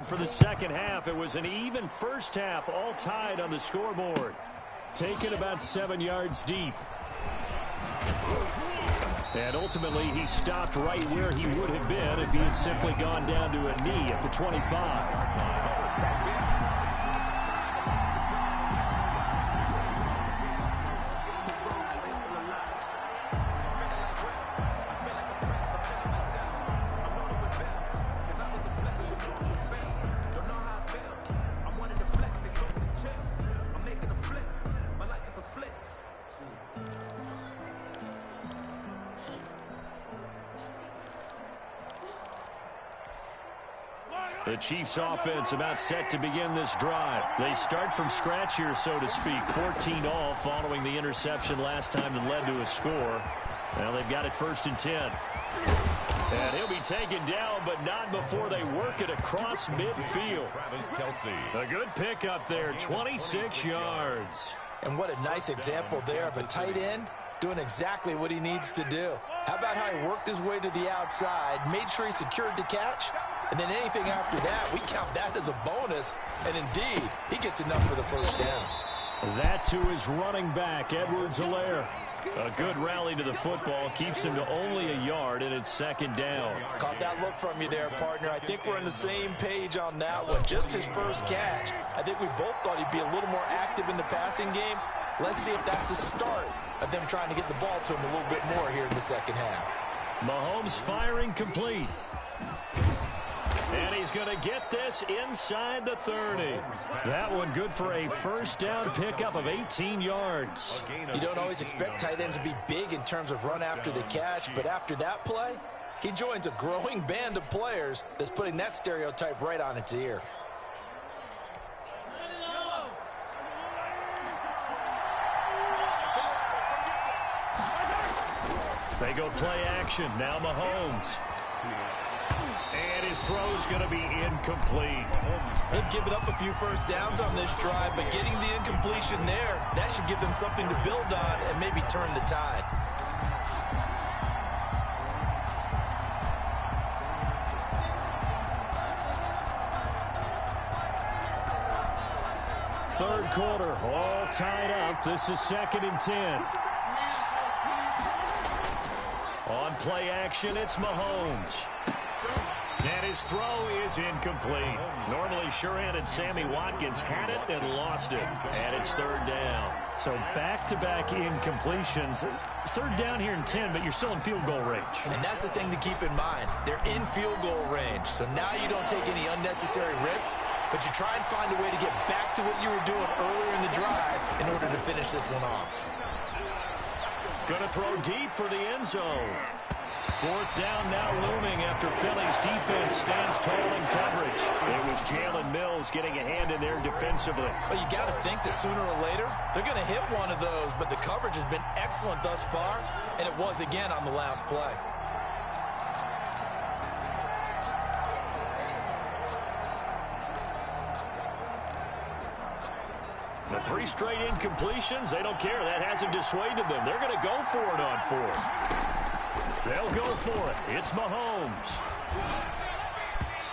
For the second half, it was an even first half, all tied on the scoreboard. Taken about 7 yards deep. And ultimately, he stopped right where he would have been if he had simply gone down to a knee at the 25. The Chiefs offense about set to begin this drive. They start from scratch here, so to speak. 14 all following the interception last time that led to a score. Well, they've got it 1st and 10. And he'll be taken down, but not before they work it across midfield. A good pickup there, 26 yards. And what a nice example there of a tight end doing exactly what he needs to do. How about how he worked his way to the outside, made sure he secured the catch, and then anything after that, we count that as a bonus. And indeed, he gets enough for the first down. That to his running back, Edwards-Helaire. A good rally to the football, keeps him to only a yard, and it's 2nd down. Caught that look from you there, partner. I think we're on the same page on that one. Just his first catch. I think we both thought he'd be a little more active in the passing game. Let's see if that's the start of them trying to get the ball to him a little bit more here in the second half. Mahomes firing complete. And he's going to get this inside the 30. That one good for a first down pickup of 18 yards. You don't always expect tight ends to be big in terms of run after the catch, but after that play, he joins a growing band of players that's putting that stereotype right on its ear. They go play action. Now Mahomes. And his throw's going to be incomplete. They've given up a few first downs on this drive, but getting the incompletion there, that should give them something to build on and maybe turn the tide. Third quarter, all tied up. This is 2nd and 10. On play action, it's Mahomes. And his throw is incomplete. Normally sure-handed Sammy Watkins had it and lost it. And it's 3rd down. So back-to-back incompletions. 3rd down here in 10, but you're still in field goal range. And that's the thing to keep in mind. They're in field goal range. So now you don't take any unnecessary risks, but you try and find a way to get back to what you were doing earlier in the drive in order to finish this one off. Going to throw deep for the end zone. 4th down now looming after Philly's defense stands tall in coverage. It was Jalen Mills getting a hand in there defensively. Well, you got to think that sooner or later they're going to hit one of those, but the coverage has been excellent thus far, and it was again on the last play. The 3 straight incompletions, they don't care. That hasn't dissuaded them. They're going to go for it on 4th. They'll go for it. It's Mahomes.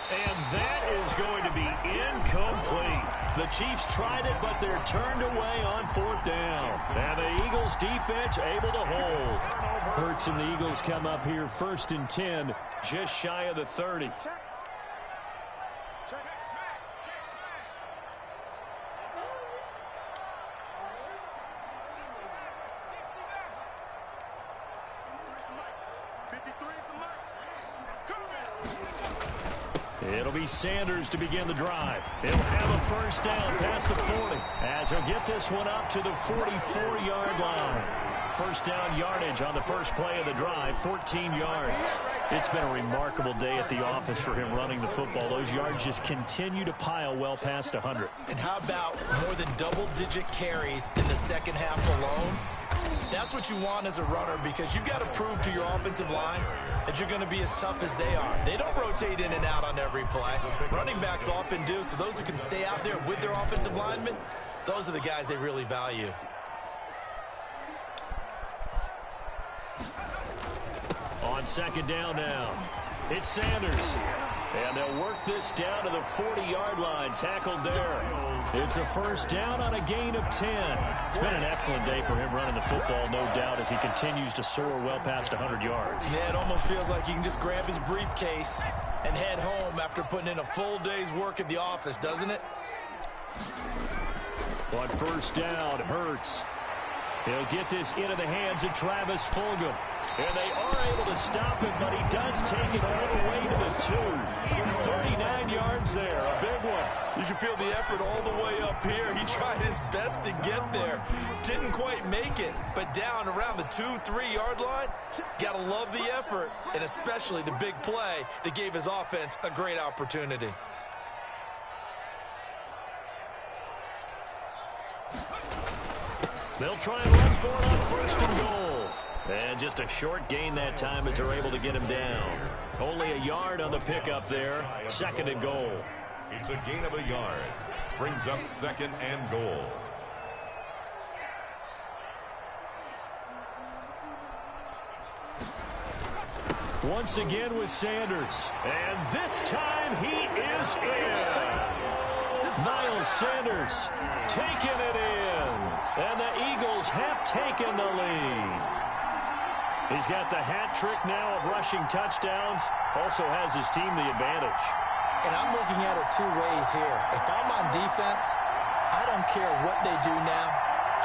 And that is going to be incomplete. The Chiefs tried it, but they're turned away on 4th down. And the Eagles defense able to hold. Hurts and the Eagles come up here 1st and 10, just shy of the 30. It'll be Sanders to begin the drive. He'll have a first down past the 40 as he'll get this one up to the 44-yard line. First down yardage on the first play of the drive, 14 yards. It's been a remarkable day at the office for him running the football. Those yards just continue to pile well past 100. And how about more than double-digit carries in the second half alone? That's what you want as a runner, because you've got to prove to your offensive line that you're going to be as tough as they are. They don't rotate in and out on every play. Running backs often do, so those who can stay out there with their offensive linemen, those are the guys they really value. On 2nd down now, it's Sanders. And they'll work this down to the 40-yard line, tackled there. It's a first down on a gain of 10. It's been an excellent day for him running the football, no doubt, as he continues to soar well past 100 yards. Yeah, it almost feels like he can just grab his briefcase and head home after putting in a full day's work at the office, doesn't it? On first down, Hurts. He'll get this into the hands of Travis Fulgham. And they are able to stop him, but he does take it all the way to the 2. 39 yards there, a big one. You can feel the effort all the way up here. He tried his best to get there. Didn't quite make it, but down around the 2-3 yard line, gotta love the effort, and especially the big play that gave his offense a great opportunity. They'll try and run for it on first and goal. And just a short gain that time as they're able to get him down. Only a yard on the pickup there. Second and goal. It's a gain of a yard. Brings up second and goal. Once again with Sanders. And this time he is in. Miles Sanders taking it in. And the Eagles have taken the lead. He's got the hat trick now of rushing touchdowns. Also has his team the advantage. And I'm looking at it two ways here. If I'm on defense, I don't care what they do now.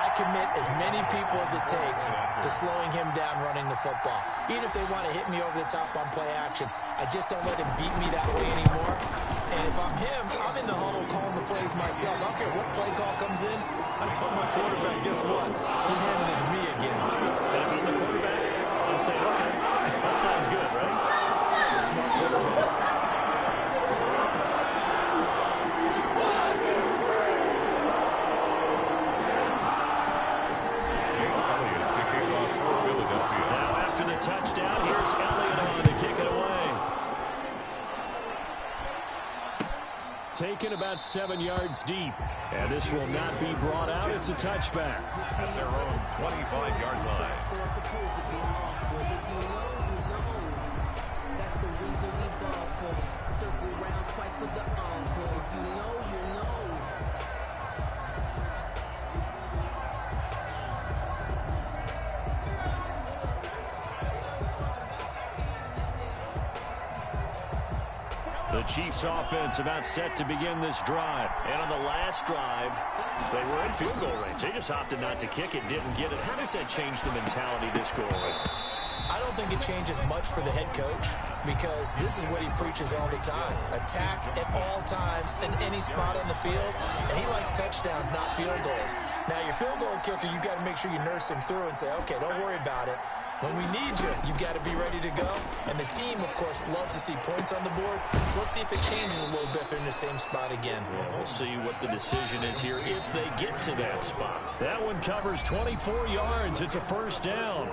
I commit as many people as it takes to slowing him down running the football. Even if they want to hit me over the top on play action, I just don't let him beat me that way anymore. And if I'm him, I'm in the huddle calling the plays myself. I don't care what play call comes in. I tell my quarterback, guess what? You're handing it to me again. If I'm the quarterback, I'm saying, okay, that sounds good, right? Smart quarterback. Touchdown. Here's Elliott on to kick it away. Taken about 7 yards deep. And this will not be brought out. It's a touchback. At their own 25-yard line. That's the reason we ball for. Circle round twice for the encore. If you know, you know. The Chiefs offense about set to begin this drive. And on the last drive, they were in field goal range. They just opted not to kick it, didn't get it. How does that change the mentality this go around? I don't think it changes much for the head coach because this is what he preaches all the time. Attack at all times in any spot on the field, and he likes touchdowns, not field goals. Now, your field goal kicker, you got to make sure you nurse him through and say, okay, don't worry about it. When we need you, you got to be ready to go. And the team, of course, loves to see points on the board. So let's see if it changes a little bit if they're in the same spot again. Yeah, we'll see what the decision is here if they get to that spot. That one covers 24 yards. It's a first down.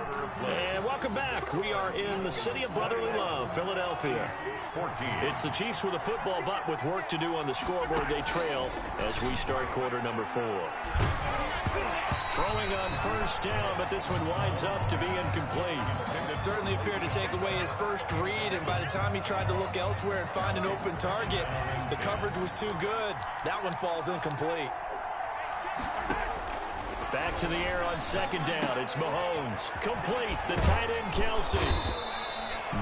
And welcome back. We are in the city of brotherly love, Philadelphia. 14. It's the Chiefs with a football, but with work to do on the scoreboard. They trail as we start quarter number 4. Throwing on first down, but this one winds up to be incomplete. Certainly appeared to take away his first read, and by the time he tried to look elsewhere and find an open target, the coverage was too good. That one falls incomplete. Back to the air on second down. It's Mahomes. Complete. The tight end, Kelsey.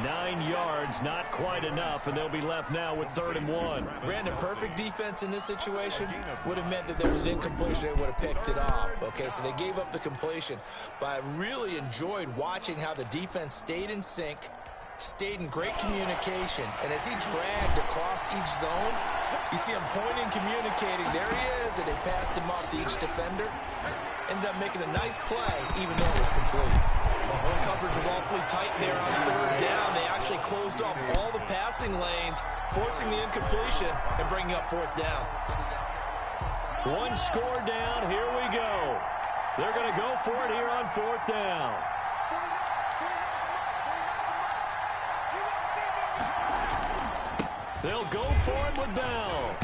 9 yards, not quite enough, and they'll be left now with 3rd and 1. Brandon, perfect defense in this situation would have meant that there was an incompletion. They would have picked it off. Okay, so they gave up the completion. But I really enjoyed watching how the defense stayed in sync, stayed in great communication, and as he dragged across each zone, you see him pointing, communicating. There he is, and they passed him off to each defender. Ended up making a nice play, even though it was complete. Coverage was awfully tight there on 3rd down. They actually closed off all the passing lanes, forcing the incompletion and bringing up 4th down. One score down. Here we go. They're going to go for it here on 4th down. They'll go for it with Bell.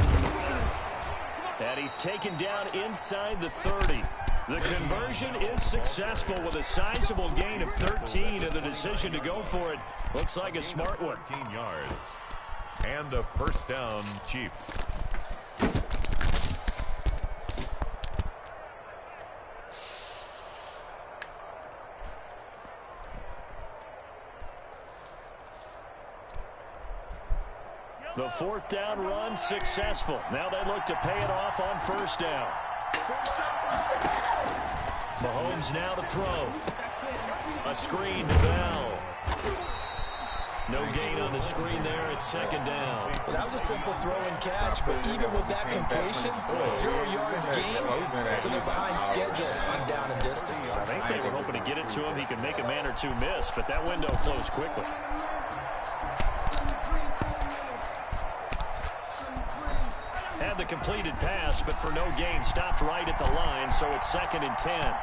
And he's taken down inside the 30. The conversion is successful with a sizable gain of 13, and the decision to go for it looks like a smart one. 13 yards. And a first down, Chiefs. The fourth down run successful. Now they look to pay it off on first down. Mahomes now to throw. A screen to Bell. No gain on the screen there. It's second down. Well, that was a simple throw and catch, but even with that completion, 0 yards gained, so they're behind schedule on down and distance. I think they were hoping to get it to him. He could make a man or two miss, but that window closed quickly. Had the completed pass, but for no gain, stopped right at the line, so it's 2nd and 10.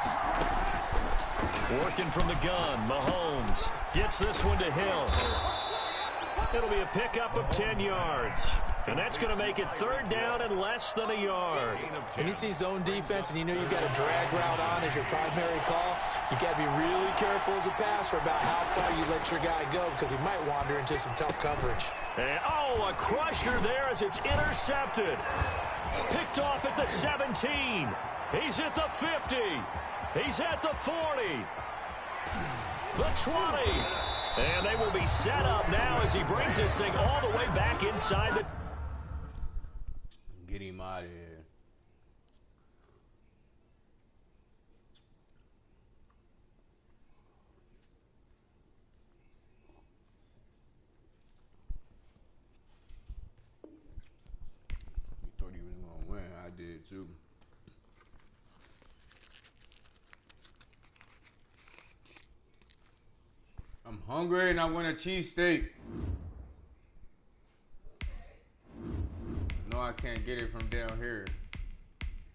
Working from the gun, Mahomes gets this one to Hill. It'll be a pickup of 10 yards. And that's going to make it 3rd down and less than a yard. And you see zone defense and you know you've got a drag route on as your primary call, you got to be really careful as a passer about how far you let your guy go because he might wander into some tough coverage. And, oh, a crusher there as it's intercepted. Picked off at the 17. He's at the 50. He's at the 40. The 20. And they will be set up now as he brings this thing all the way back inside the... Get him out of here. You thought he was going to win. I did too. I'm hungry and I want a cheesesteak. No, I can't get it from down here.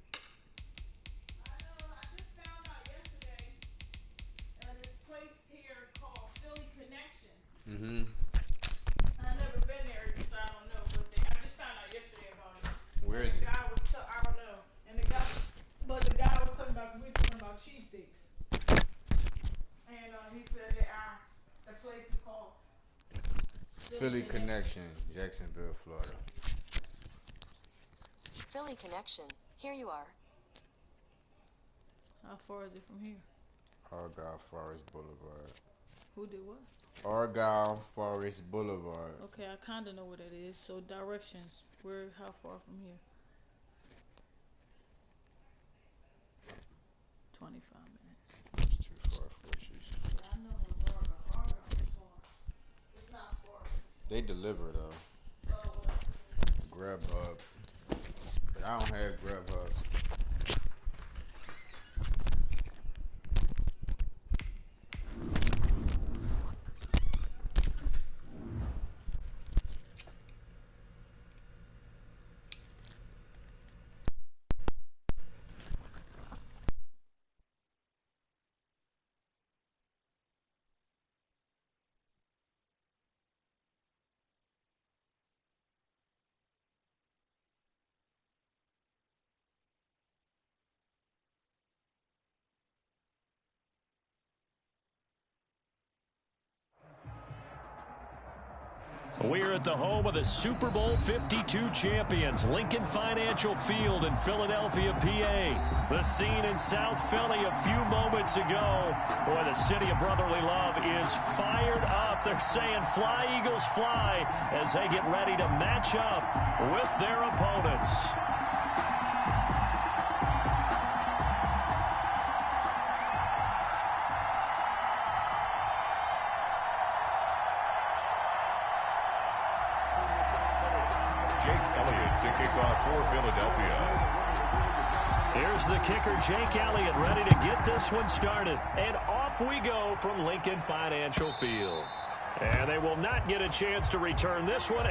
I know, I just found out yesterday this place here called Philly Connection. Mm-hmm. I've never been there, so I don't know, but I just found out yesterday about it. Where is the it? guy was I don't know. And the guy was talking about, we were talking about cheesesteaks. And he said that the place is called Philly Connection, Jacksonville, Florida. Philly Connection. Here you are. How far is it from here? Argyle Forest Boulevard. Who did what? Argyle Forest Boulevard. Okay, I kind of know where that is. So directions. How far from here? 25 minutes. It's too far for you. Yeah, I know where Argyle is far. It's not far. They deliver though. Oh, well. Grubhub. But I don't have Grubhub. We're at the home of the Super Bowl 52 champions, Lincoln Financial Field in Philadelphia, PA. The scene in South Philly a few moments ago. Boy, the city of brotherly love is fired up. They're saying, "Fly, Eagles, fly," as they get ready to match up with their opponents. For Philadelphia. Here's the kicker, Jake Elliott, ready to get this one started. And off we go from Lincoln Financial Field. And they will not get a chance to return this one.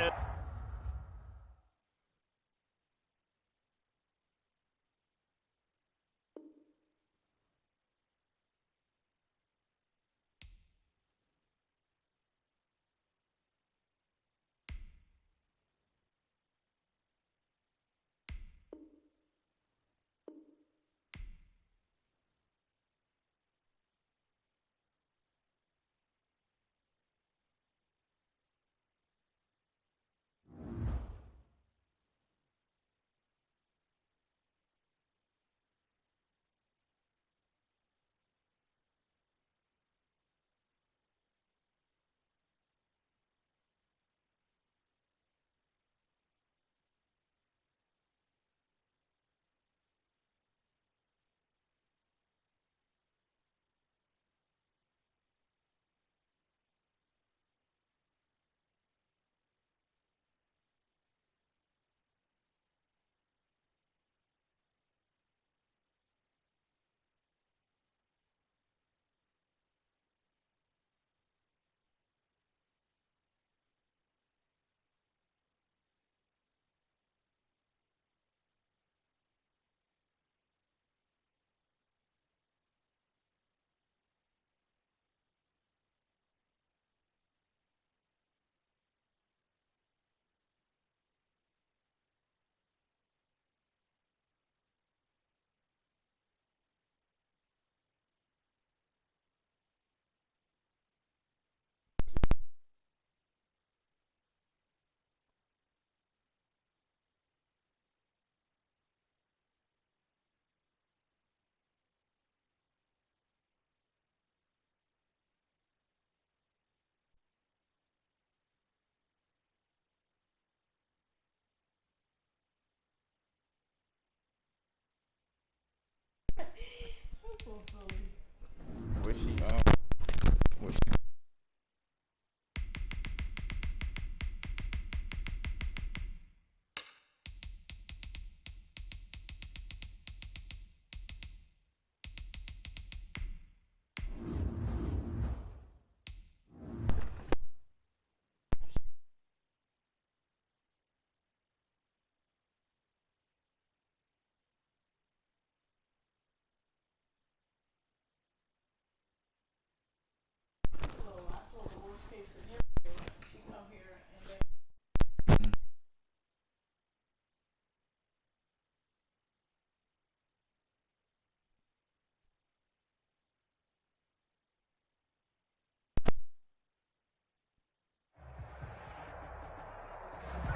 case scenario, she come here and then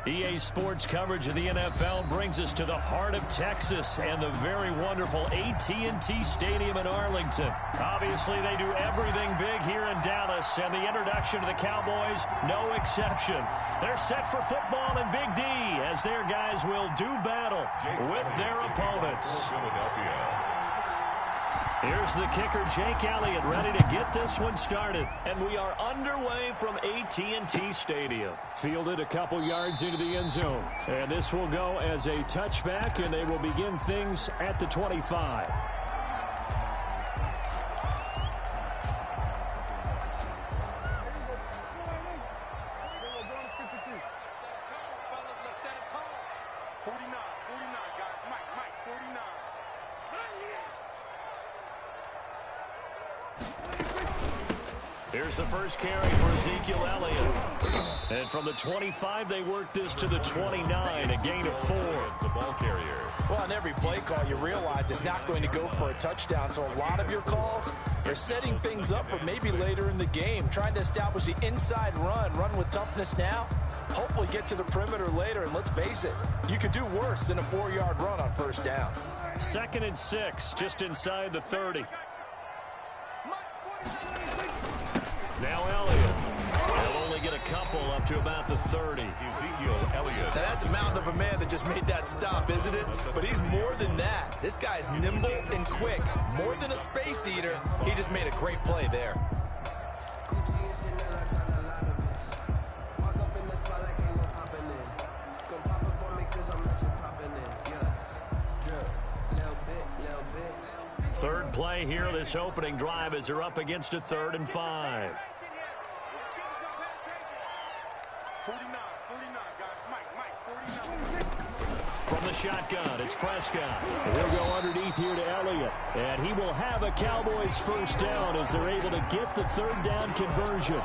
EA Sports coverage of the NFL brings us to the heart of Texas and the very wonderful AT&T Stadium in Arlington. Obviously, they do everything big here in Dallas, and the introduction to the Cowboys, no exception. They're set for football in Big D as their guys will do battle with their opponents. Here's the kicker, Jake Elliott, ready to get this one started. And we are underway from AT&T Stadium. Fielded a couple yards into the end zone. And this will go as a touchback, and they will begin things at the 25. Here's the first carry for Ezekiel Elliott. And from the 25, they work this to the 29, a gain of 4. The ball carrier. Well, on every play call, you realize it's not going to go for a touchdown. So a lot of your calls are setting things up for maybe later in the game, trying to establish the inside run with toughness now, hopefully get to the perimeter later. And let's face it, you could do worse than a 4-yard run on first down. 2nd and 6, just inside the 30. Now Elliott. They'll only get a couple up to about the 30. Ezekiel Elliott. Now that's a mountain of a man that just made that stop, isn't it? But he's more than that. This guy's nimble and quick. More than a space eater. He just made a great play there. Third play here, this opening drive as they're up against a 3rd and 5. 49, guys. Mike, 49. From the shotgun, it's Prescott. He'll go underneath here to Elliott. And he will have a Cowboys first down as they're able to get the 3rd down conversion.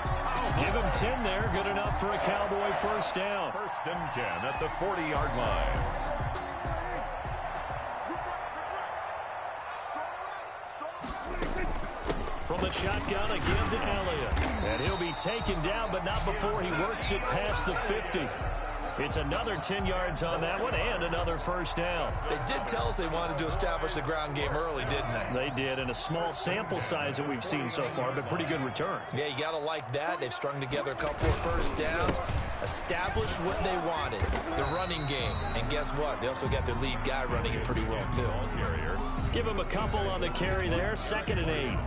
Give him 10 there, good enough for a Cowboy first down. 1st and 10 at the 40-yard line. From the shotgun, a give to Elliott. And he'll be taken down, but not before he works it past the 50. It's another 10 yards on that one and another first down. They did tell us they wanted to establish the ground game early, didn't they? They did, in a small sample size that we've seen so far, but pretty good return. Yeah, you got to like that. They've strung together a couple of first downs, established what they wanted, the running game. And guess what? They also got their lead guy running it pretty well, too. Ball carrier. Give him a couple on the carry there, 2nd and 8.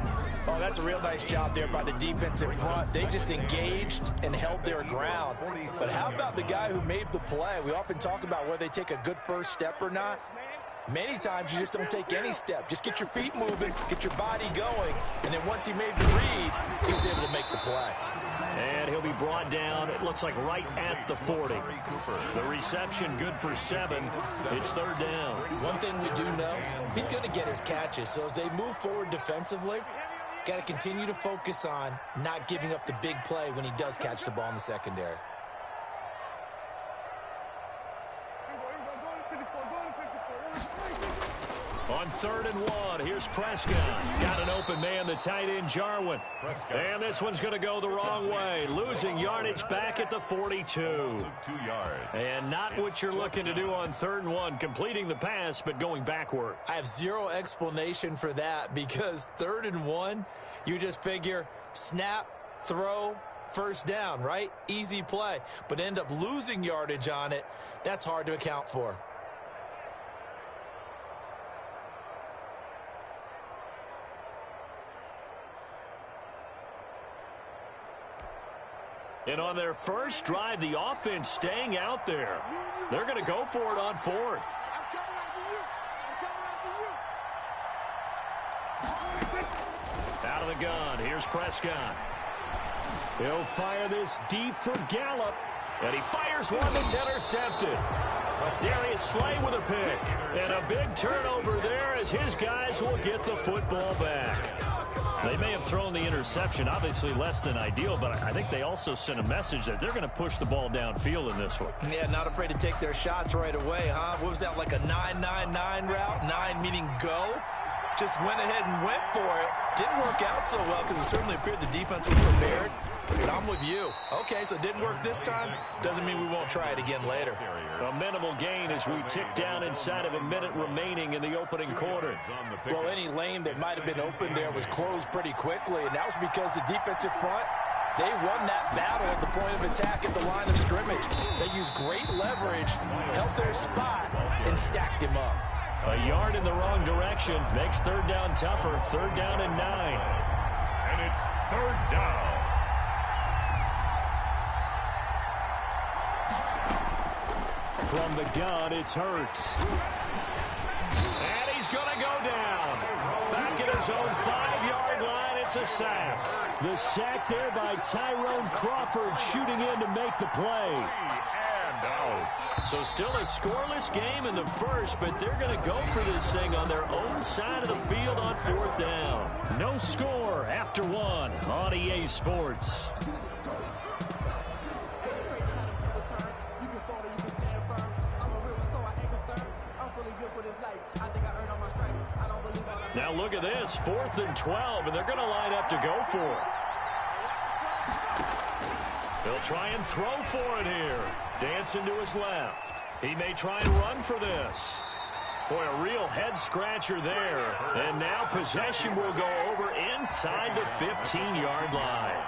Oh, that's a real nice job there by the defense in front. They just engaged and held their ground. But how about the guy who made the play? We often talk about whether they take a good first step or not. Many times you just don't take any step. Just get your feet moving, get your body going, and then once he made the read, he was able to make the play. And he'll be brought down, it looks like right at the 40. The reception good for 7. It's 3rd down. One thing we do know, he's going to get his catches. So as they move forward defensively, got to continue to focus on not giving up the big play when he does catch the ball in the secondary. On 3rd and 1, here's Prescott. Got an open man, the tight end, Jarwin. And this one's going to go the wrong way. Losing yardage back at the 42. 2 yards. And not what you're looking to do on 3rd and 1, completing the pass, but going backward. I have zero explanation for that because 3rd and 1, you just figure snap, throw, first down, right? Easy play. But end up losing yardage on it. That's hard to account for. And on their first drive, the offense staying out there. They're going to go for it on 4th. Out of the gun, here's Prescott. He'll fire this deep for Gallup. And he fires one that's intercepted. Darius Slay with a pick. And a big turnover there as his guys will get the football back. They may have thrown the interception, obviously less than ideal, but I think they also sent a message that they're going to push the ball downfield in this one. Yeah, not afraid to take their shots right away, huh? What was that, like a 9-9-9 route? 9 meaning go? Just went ahead and went for it. Didn't work out so well because it certainly appeared the defense was prepared. But I'm with you. Okay, so it didn't work this time. Doesn't mean we won't try it again later. A minimal gain as we tick down inside of a minute remaining in the opening quarter. Well, any lane that might have been open there was closed pretty quickly, and that was because the defensive front, they won that battle at the point of attack at the line of scrimmage. They used great leverage, held their spot, and stacked him up. A yard in the wrong direction makes third down tougher. Third down and 9. And it's third down. From the gun, it's Hurts. And he's going to go down. Back at his own 5-yard line, it's a sack. The sack there by Tyrone Crawford, shooting in to make the play. And out. So still a scoreless game in the first, but they're going to go for this thing on their own side of the field on fourth down. No score after 1 on EA Sports. Now look at this, 4th and 12, and they're going to line up to go for it. He'll try and throw for it here. Dancing to his left. He may try and run for this. Boy, a real head-scratcher there. And now possession will go over inside the 15-yard line.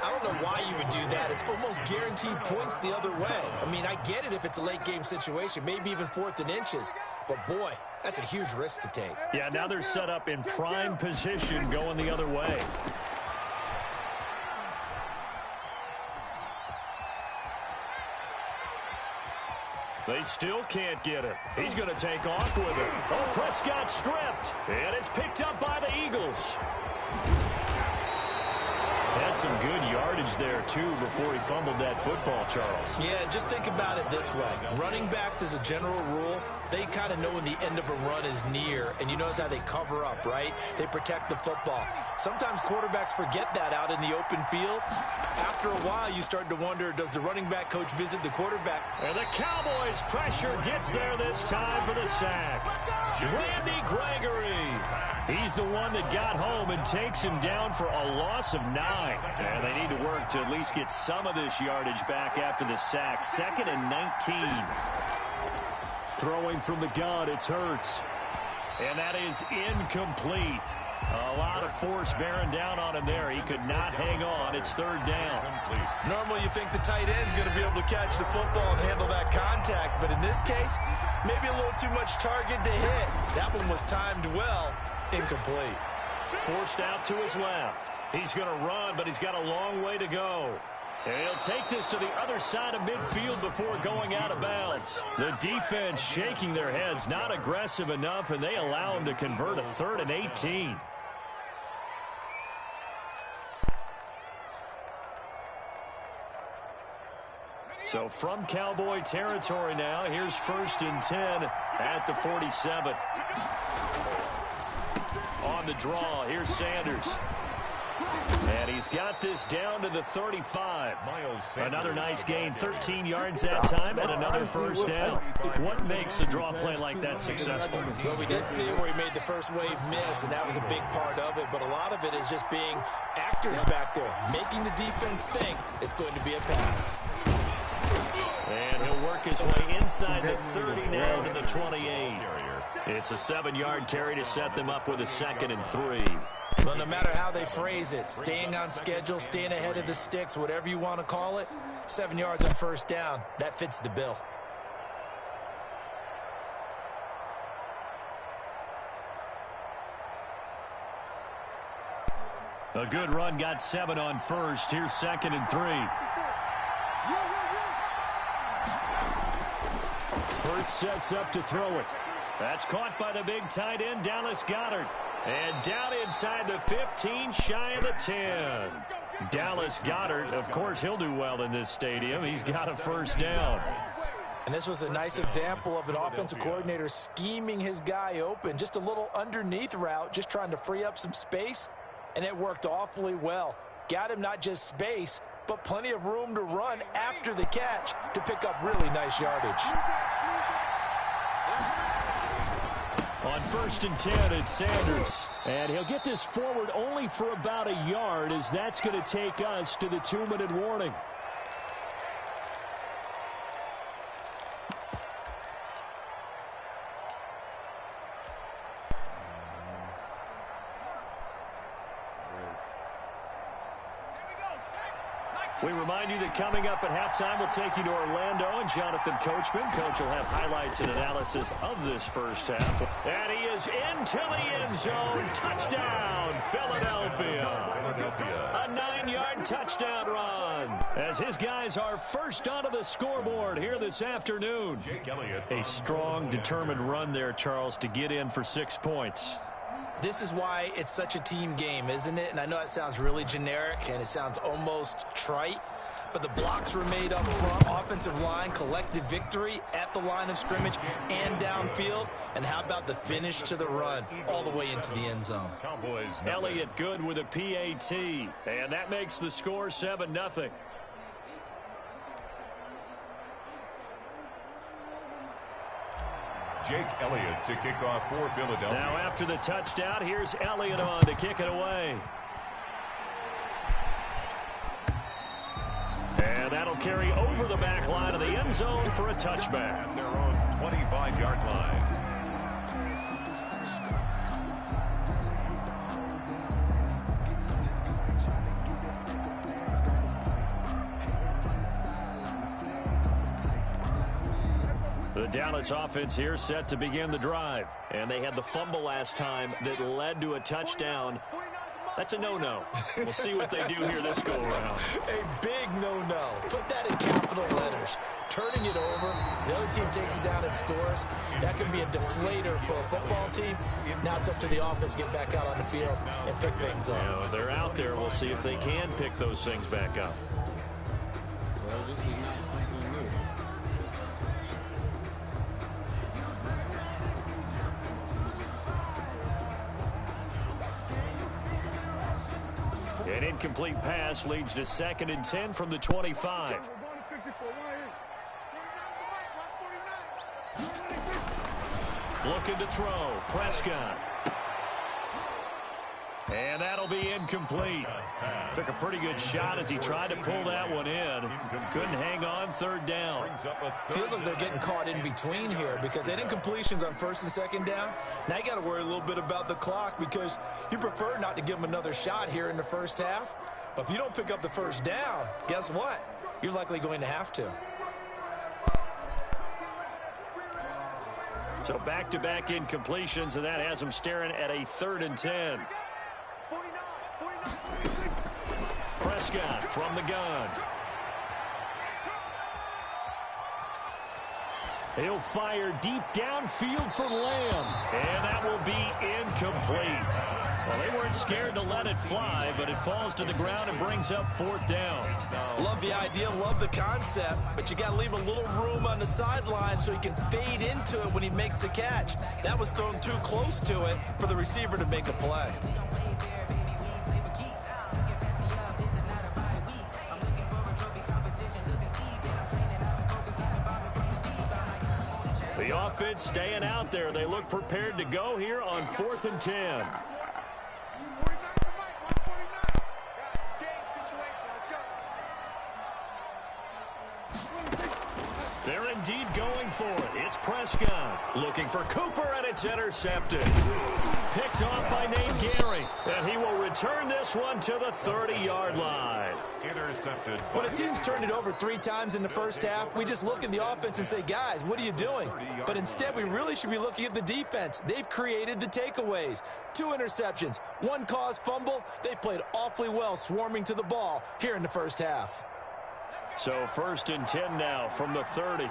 I don't know why you would do that. It's almost guaranteed points the other way. I mean, I get it if it's a late-game situation, maybe even 4th and inches. But, boy, that's a huge risk to take. Yeah, now they're set up in prime position going the other way. They still can't get it. He's going to take off with it. Oh, Prescott stripped. And it's picked up by the Eagles. Had some good yardage there, too, before he fumbled that football, Charles. Yeah, just think about it this way. Running backs, as a general rule, they kind of know when the end of a run is near, and you notice how they cover up, right? They protect the football. Sometimes quarterbacks forget that out in the open field. After a while, you start to wonder, does the running back coach visit the quarterback? And the Cowboys' pressure gets there this time for the sack. Randy Gregory. He's the one that got home and takes him down for a loss of 9. And they need to work to at least get some of this yardage back after the sack. 2nd and 19. Throwing from the gun, it's Hurts. And that is incomplete. A lot of force bearing down on him there. He could not hang on. It's third down. Normally you think the tight end's going to be able to catch the football and handle that contact. But in this case, maybe a little too much target to hit. That one was timed well. Incomplete. Forced out to his left. He's going to run, but he's got a long way to go. And he'll take this to the other side of midfield before going out of bounds. The defense shaking their heads, not aggressive enough, and they allow him to convert a 3rd and 18. So from Cowboy territory now, here's 1st and 10 at the 47. On the draw, here's Sanders. And he's got this down to the 35. Another nice gain, 13 yards that time, and another first down. What makes a draw play like that successful? Well, we did see it where he made the first wave miss, and that was a big part of it. But a lot of it is just being actors back there, making the defense think it's going to be a pass. And he'll work his way inside the 30 now to the 28. It's a 7-yard carry to set them up with a 2nd and 3. Well, no matter how they phrase it, staying on schedule, staying ahead of the sticks, whatever you want to call it, 7 yards on first down, that fits the bill. A good run got 7 on first. Here's 2nd and 3. Hurts sets up to throw it. That's caught by the big tight end, Dallas Goedert. And down inside the 15, shy of the 10. Dallas Goedert, of course, he'll do well in this stadium. He's got a first down. And this was a nice example of an offensive coordinator scheming his guy open. Just a little underneath route, just trying to free up some space. and it worked awfully well. Got him not just space, but plenty of room to run after the catch to pick up really nice yardage. On 1st and 10, it's Sanders. And he'll get this forward only for about a yard, as that's going to take us to the 2-minute warning. We remind you that coming up at halftime, we'll take you to Orlando and Jonathan Coachman. Coach will have highlights and analysis of this first half. And he is into the end zone. Touchdown, Philadelphia. A 9-yard touchdown run as his guys are first onto the scoreboard here this afternoon. A strong, determined run there, Charles, to get in for 6 points. This is why it's such a team game, isn't it? And I know it sounds really generic and it sounds almost trite, but the blocks were made up front, offensive line, collective victory at the line of scrimmage and downfield. And how about the finish to the run all the way into the end zone? Elliott good with a PAT, and that makes the score 7-0. Jake Elliott to kick off for Philadelphia. Now after the touchdown, here's Elliott on to kick it away. And that'll carry over the back line of the end zone for a touchback. At their own 25-yard line. The Dallas offense here set to begin the drive. And they had the fumble last time that led to a touchdown. That's a no-no. We'll see what they do here this go-around. A big no-no. Put that in capital letters. Turning it over, the other team takes it down and scores. That can be a deflator for a football team. Now it's up to the offense to get back out on the field and pick things up. You know, they're out there. We'll see if they can pick those things back up. Well, this is not something new. An incomplete pass leads to 2nd and 10 from the 25. Looking to throw. Prescott. And that'll be incomplete. Took a pretty good shot as he tried to pull that one in. Couldn't hang on 3rd down. Feels like they're getting caught in between here because they had incompletions on 1st and 2nd down. Now you got to worry a little bit about the clock because you prefer not to give them another shot here in the first half. But if you don't pick up the 1st down, guess what? You're likely going to have to. So back-to-back incompletions, and that has them staring at a 3rd and 10. Prescott from the gun. He'll fire deep downfield for Lamb, and that will be incomplete. Well, they weren't scared to let it fly, but it falls to the ground and brings up 4th down. Love the idea, love the concept, but you got to leave a little room on the sideline so he can fade into it when he makes the catch. That was thrown too close to it for the receiver to make a play. The offense staying out there. They look prepared to go here on 4th and 10. They're indeed going for it. It's Prescott looking for Cooper, and it's intercepted. Picked off by Nate Gary, and he will return this one to the 30-yard line. Intercepted. When a team's turned it over 3 times in the first half, we just look at the offense and say, guys, what are you doing? But instead, we really should be looking at the defense. They've created the takeaways. 2 interceptions, 1 caused fumble. They played awfully well swarming to the ball here in the first half. So 1st and 10 now from the 30.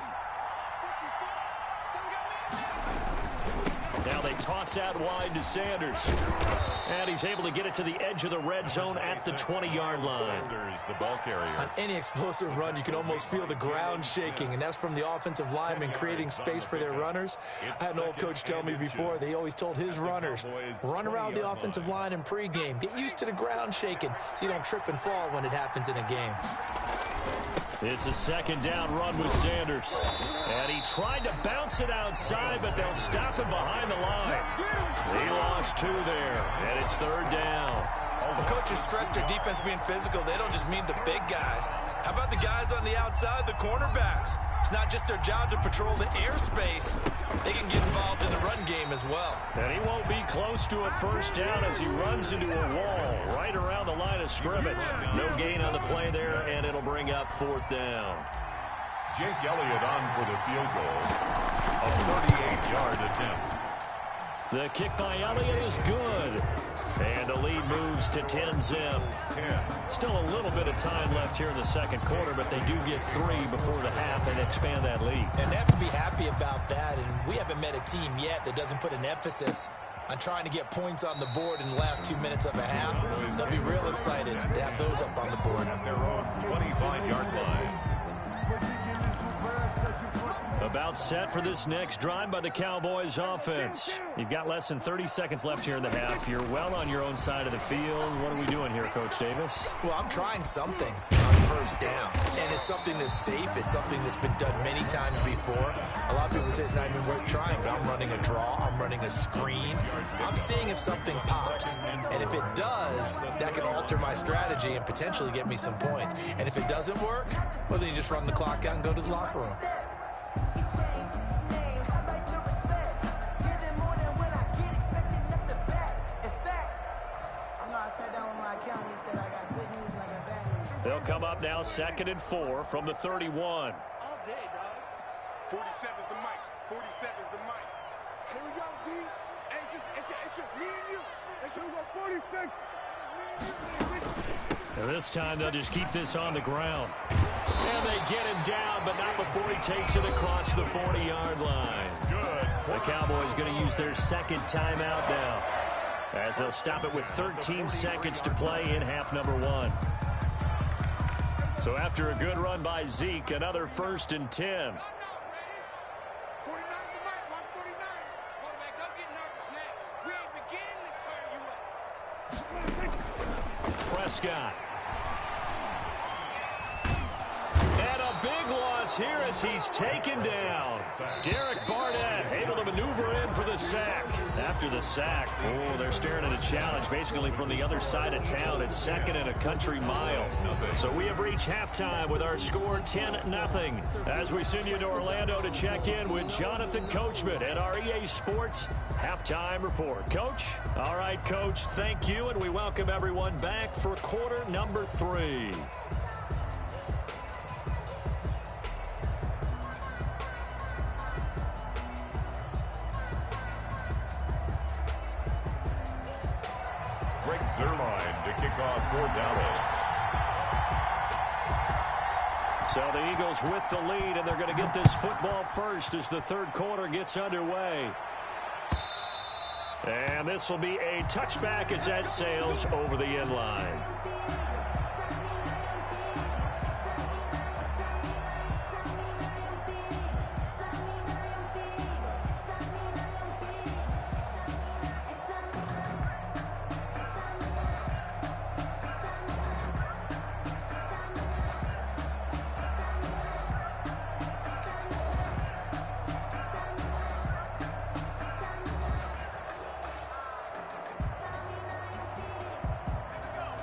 Now Now they toss out wide to Sanders. And he's able to get it to the edge of the red zone at the 20-yard line. Sanders, the ball carrier. On any explosive run, you can almost feel the ground shaking, and that's from the offensive linemen creating space for their runners. I had an old coach tell me before, they always told his runners, run around the offensive line in pregame. Get used to the ground shaking so you don't trip and fall when it happens in a game. It's a second down run with Sanders. And he tried to bounce it outside, but they'll stop him behind the line. He lost 2 there, and it's third down. When coaches stress their defense being physical, they don't just mean the big guys. How about the guys on the outside, the cornerbacks? It's not just their job to patrol the airspace. They can get involved in the run game as well. And he won't be close to a first down as he runs into a wall right around the line of scrimmage. No gain on the play there, and it'll bring up fourth down. Jake Elliott on for the field goal. A 38-yard attempt. The kick by Elliott is good. And the lead moves to 10-zip. Still a little bit of time left here in the second quarter, but they do get 3 before the half and expand that lead. And they have to be happy about that, and we haven't met a team yet that doesn't put an emphasis on trying to get points on the board in the last 2 minutes of a half. They'll be real excited to have those up on the board. Their own 25-yard line. About set for this next drive by the Cowboys offense. You've got less than 30 seconds left here in the half. You're well on your own side of the field. What are we doing here, Coach Davis? Well, I'm trying something on first down. And it's something that's safe. It's something that's been done many times before. A lot of people say it's not even worth trying, but I'm running a draw. I'm running a screen. I'm seeing if something pops. And if it does, that can alter my strategy and potentially get me some points. And if it doesn't work, well, then you just run the clock out and go to the locker room. They'll come up now 2nd and 4 from the 31. All day, dog. 47's the mic. 47's the mic. Here we go, D. It's just me and you. It's just 46. And this time they'll just keep this on the ground. And they get him down, but not before he takes it across the 40-yard line. Good. The Cowboys going to use their second timeout now, as they'll stop it with 13 seconds to play in half number 1. So after a good run by Zeke, another 1st and 10. 49's the mic. Watch 49. Quarterback, don't get nervous now. We ain't beginning to turn you up. Prescott. And a big loss here as he's taken down. Derek Barnett able to maneuver in for the sack. After the sack, they're staring at a challenge basically from the other side of town. It's 2nd and a country mile. So we have reached halftime with our score 10-0. As we send you to Orlando to check in with Jonathan Coachman at our EA Sports Halftime Report. Coach? All right, Coach, thank you, and we welcome everyone back for quarter number 3. Greg Zuerlein to kick off for Dallas. So the Eagles with the lead, and they're going to get this football first as the third quarter gets underway. And this will be a touchback as that sails over the end line.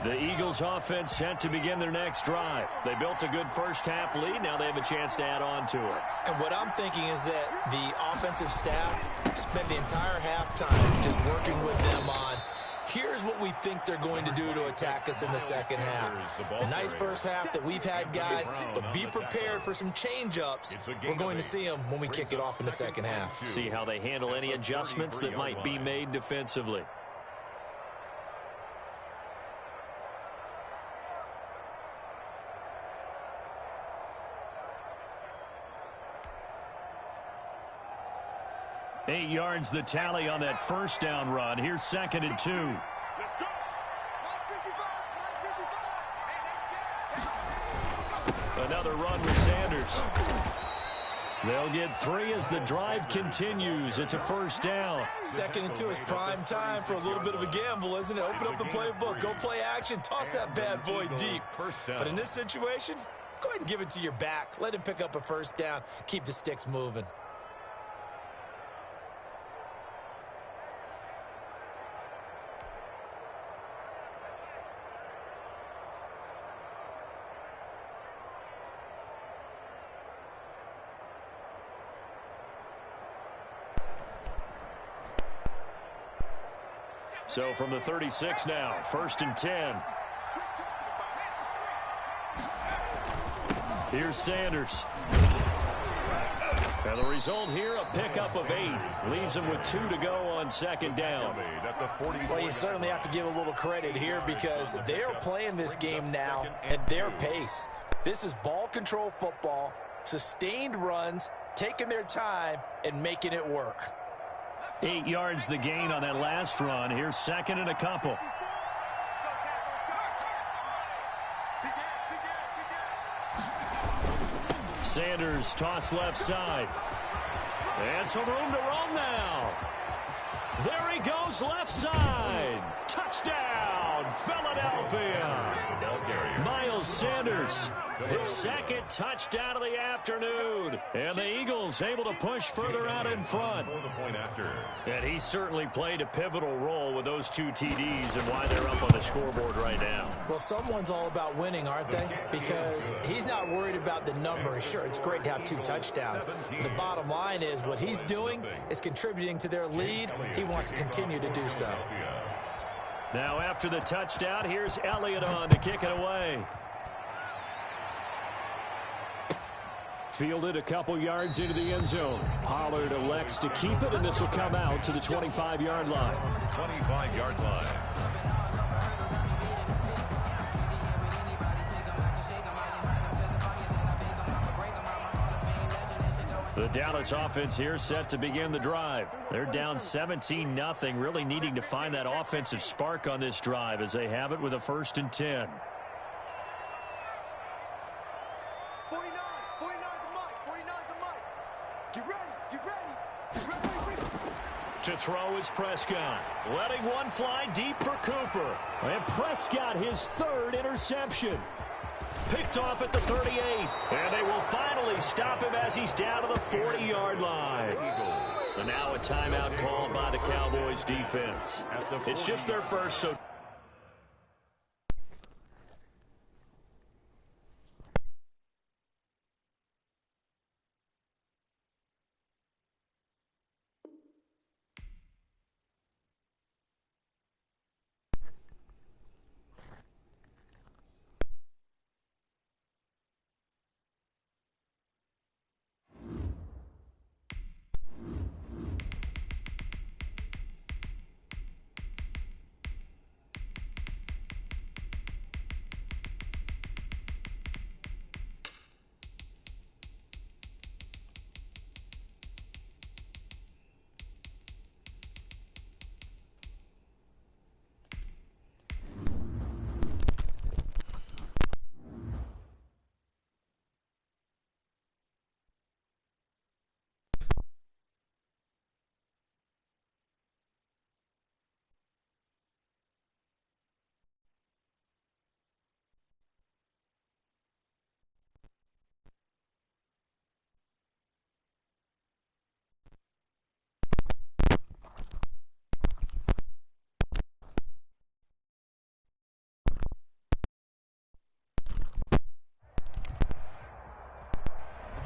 The Eagles offense set to begin their next drive. They built a good first half lead. Now they have a chance to add on to it. And what I'm thinking is that the offensive staff spent the entire halftime just working with them on, here's what we think they're going to do to attack us in the second half. A nice first half that we've had, guys, but be prepared for some change-ups. We're going to see them when we kick it off in the second half. See how they handle any adjustments that might be made defensively. 8 yards the tally on that first down run. Here's 2nd and 2. Let's go. Another run with Sanders. They'll get 3 as the drive continues. It's a first down. 2nd and 2 is prime time for a little bit of a gamble, isn't it? Open up the playbook, go play action, toss that bad boy deep. But in this situation, go ahead and give it to your back. Let him pick up a first down. Keep the sticks moving. So from the 36 now, 1st and 10. Here's Sanders. And the result here, a pickup of 8. Leaves him with 2 to go on 2nd down. Well, you certainly have to give a little credit here because they are playing this game now at their pace. This is ball control football, sustained runs, taking their time, and making it work. 8 yards the gain on that last run. Here's 2nd and a couple. Sanders toss left side. And some room to roam now. There he goes left side. Touchdown, Philadelphia. Miles Sanders, his 2nd touchdown of the afternoon. And the Eagles able to push further out in front. And he certainly played a pivotal role with those 2 TDs and why they're up on the scoreboard right now. Well, someone's all about winning, aren't they? Because he's not worried about the number. Sure, it's great to have 2 touchdowns. But the bottom line is what he's doing is contributing to their lead. He wants to continue to do so. Now after the touchdown, here's BlazedaDon to kick it away. Fielded a couple yards into the end zone. Pollard elects to keep it, and this will come out to the 25-yard line. 25-yard line. The Dallas offense here set to begin the drive. They're down 17-0, really needing to find that offensive spark on this drive as they have it with a 1st and 10. 49's the mic. Get ready. To throw is Prescott. Letting one fly deep for Cooper. And Prescott, his 3rd interception. Picked off at the 38. And they will finally stop him as he's down to the 40-yard line. And now a timeout called by the Cowboys defense. It's just their first, so...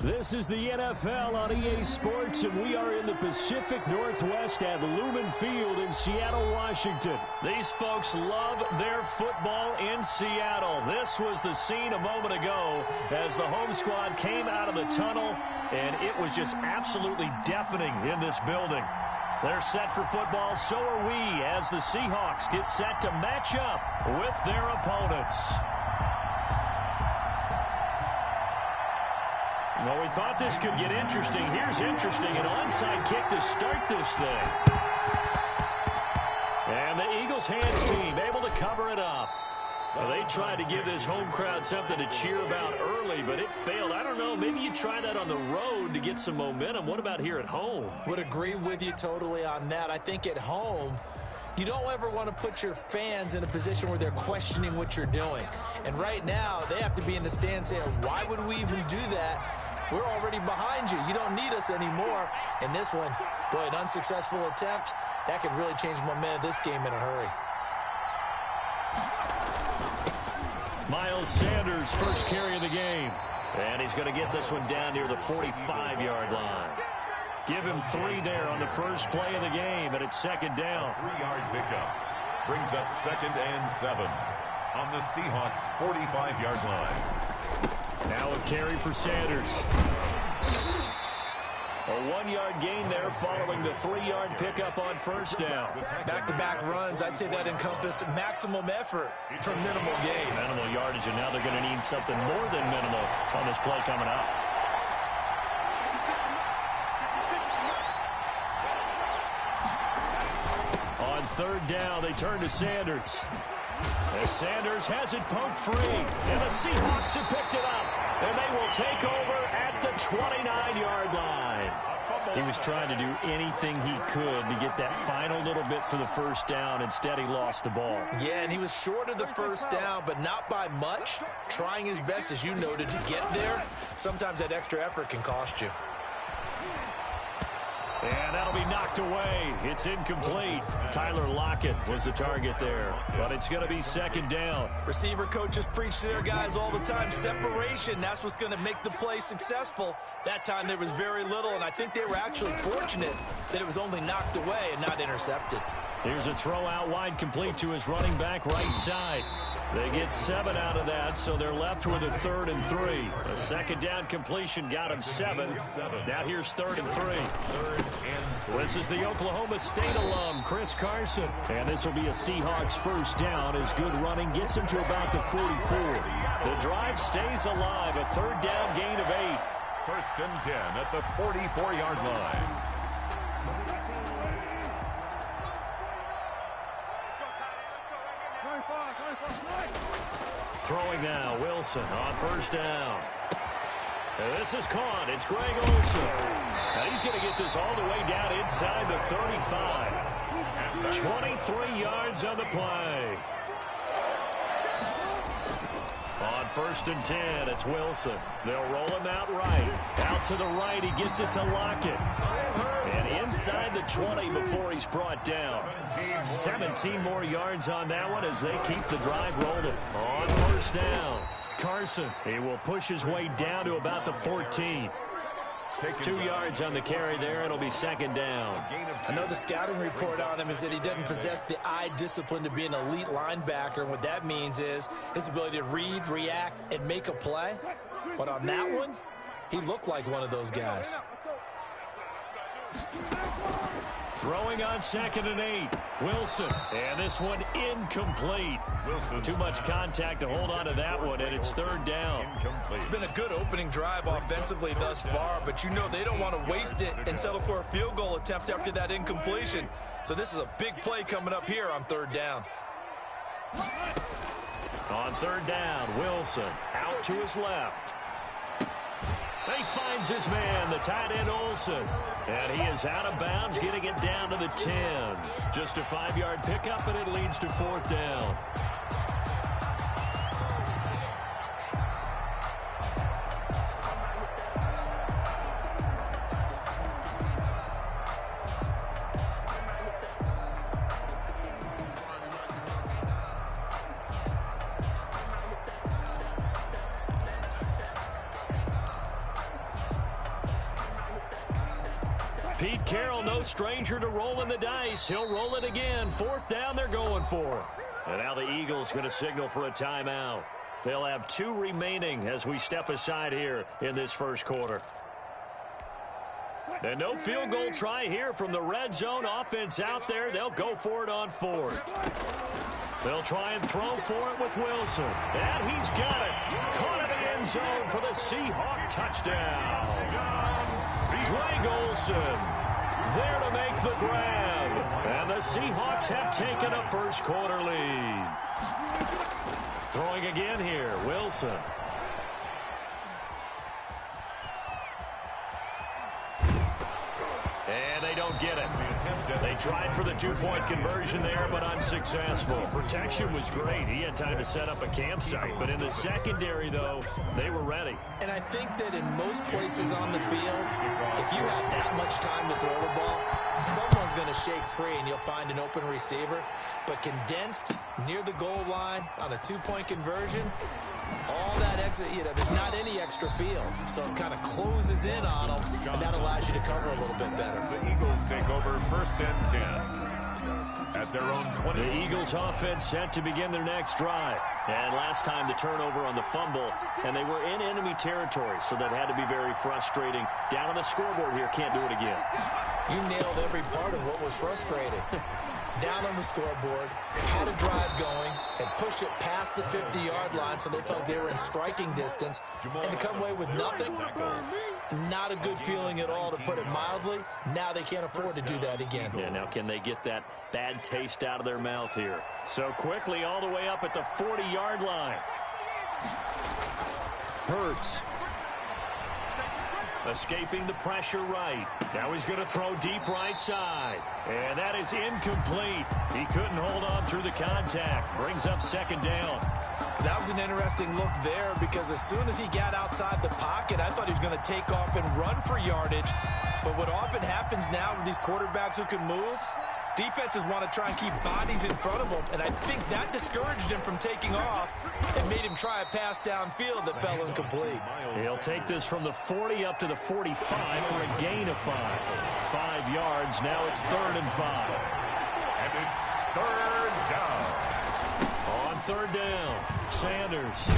This is the NFL on EA Sports, and we are in the Pacific Northwest at Lumen Field in Seattle, Washington. These folks love their football in Seattle. This was the scene a moment ago as the home squad came out of the tunnel, and it was just absolutely deafening in this building. They're set for football, so are we, as the Seahawks get set to match up with their opponents. Well, we thought this could get interesting. Here's interesting. An onside kick to start this thing. And the Eagles hands team able to cover it up. Well, they tried to give this home crowd something to cheer about early, but it failed. I don't know. Maybe you try that on the road to get some momentum. What about here at home? Would agree with you totally on that. I think at home, you don't ever want to put your fans in a position where they're questioning what you're doing. And right now, they have to be in the stand saying, why would we even do that? We're already behind you. You don't need us anymore. And this one, boy, an unsuccessful attempt, that could really change the momentum of this game in a hurry. Miles Sanders, first carry of the game. And he's going to get this one down near the 45-yard line. Give him 3 there on the first play of the game, and it's second down. 3-yard pickup brings up 2nd and 7 on the Seahawks' 45-yard line. Now a carry for Sanders. A 1-yard gain there following the 3-yard pickup on first down. Back-to-back runs, I'd say that encompassed maximum effort for minimal gain. Minimal yardage, and now they're going to need something more than minimal on this play coming up. On third down, they turn to Sanders. As Sanders has it poked free, and the Seahawks have picked it up, and they will take over at the 29-yard line. He was trying to do anything he could to get that final little bit for the first down. Instead, he lost the ball. Yeah, and he was short of the first down, but not by much. Trying his best, as you noted, to get there. Sometimes that extra effort can cost you. And that'll be knocked away. It's incomplete. Tyler Lockett was the target there, but it's going to be second down. Receiver coaches preach to their guys all the time. Separation, that's what's going to make the play successful. That time there was very little, and I think they were actually fortunate that it was only knocked away and not intercepted. Here's a throw out wide, complete to his running back right side. They get 7 out of that, so they're left with a 3rd and 3. A second down completion got him 7. Now here's 3rd and 3. This is the Oklahoma State alum, Chris Carson. And this will be a Seahawks first down as good running gets him to about the 44. The drive stays alive, a 3rd down gain of 8. 1st and 10 at the 44-yard line. Throwing now, Wilson on first down. And this is caught. It's Greg Olsen. And he's going to get this all the way down inside the 35. 23 yards on the play. On 1st and 10, it's Wilson. They'll roll him out right. Out to the right, he gets it to Lockett. And inside the 20 before he's brought down. 17 more yards on that one as they keep the drive rolling. On first down, Carson. He will push his way down to about the 14. 2 yards on the carry there. It'll be second down. I know the scouting report on him is that he doesn't possess the eye discipline to be an elite linebacker. And what that means is his ability to read, react, and make a play. But on that one, he looked like one of those guys. Throwing on 2nd and 8. Wilson. And this one incomplete. Too much contact to hold on to that one, and it's 3rd down. It's been a good opening drive offensively thus far, but you know they don't want to waste it and settle for a field goal attempt after that incompletion. So this is a big play coming up here on 3rd down. On 3rd down, Wilson out to his left. He finds his man, the tight end Olsen. And he is out of bounds, getting it down to the 10. Just a 5-yard pickup, and it leads to 4th down. Pete Carroll, no stranger to rolling the dice. He'll roll it again. 4th down, they're going for it. And now the Eagles going to signal for a timeout. They'll have 2 remaining as we step aside here in this first quarter. And no field goal try here from the red zone offense out there. They'll go for it on 4th. They'll try and throw for it with Wilson. And he's got it. Caught in the end end zone for the Seahawk touchdown. Greg Olsen there to make the grab. And the Seahawks have taken a first quarter lead. Throwing again here, Wilson. And they don't get it. They tried for the two-point conversion there, but unsuccessful. Protection was great. He had time to set up a campsite. But in the secondary, though, they were ready. And I think that in most places on the field, if you have that much time to throw the ball, someone's going to shake free and you'll find an open receiver. But condensed near the goal line on a two-point conversion, all that exit, there's not any extra field. So it kind of closes in on them, and that allows you to cover a little bit better. The Eagles take over first and 10 at their own 20. The Eagles offense set to begin their next drive. And last time the turnover on the fumble, and they were in enemy territory, so that had to be very frustrating. Down on the scoreboard here, can't do it again. You nailed every part of what was frustrating. Down on the scoreboard, had a drive going, and pushed it past the 50-yard line so they felt they were in striking distance, and to come away with nothing, not a good feeling at all, to put it mildly. Now they can't afford to do that again. Yeah, now can they get that bad taste out of their mouth here? So quickly all the way up at the 40-yard line. Hurts. Escaping the pressure right. Now he's going to throw deep right side. And that is incomplete. He couldn't hold on through the contact. Brings up second down. That was an interesting look there, because as soon as he got outside the pocket, I thought he was going to take off and run for yardage. But what often happens now with these quarterbacks who can move, defenses want to try and keep bodies in front of him, and I think that discouraged him from taking off and made him try a pass downfield that fell incomplete. He'll take this from the 40 up to the 45 for a gain of 5. 5 yards. Now it's 3rd and 5. And it's 3rd down. On 3rd down, Sanders.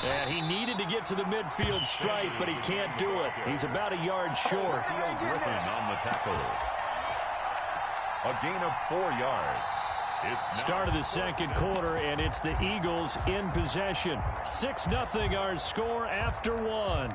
And he needed to get to the midfield stripe, but he can't do it. He's about a yard short. Griffin on the tackle. A gain of 4 yards. It's start of the second quarter, and it's the Eagles in possession. 6-0 our score after 1.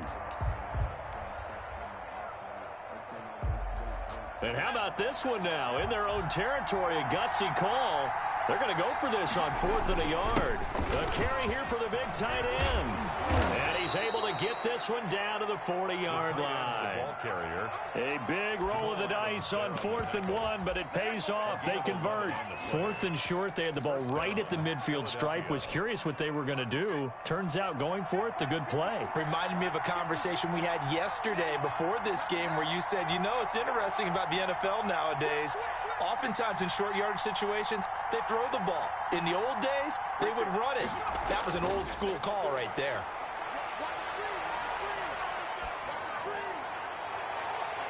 And how about this one now? In their own territory, a gutsy call. They're going to go for this on 4th and a yard. A carry here for the big tight end. And he's able to get this one down to the 40-yard line. Ball carrier. A big roll of the dice on 4th and 1, but it pays off. They convert. 4th and short, they had the ball right at the midfield stripe. Was curious what they were going to do. Turns out going for it, the good play. Reminded me of a conversation we had yesterday before this game where you said, it's interesting about the NFL nowadays. Oftentimes in short yardage situations, they throw the ball. In the old days, they would run it. That was an old school call right there.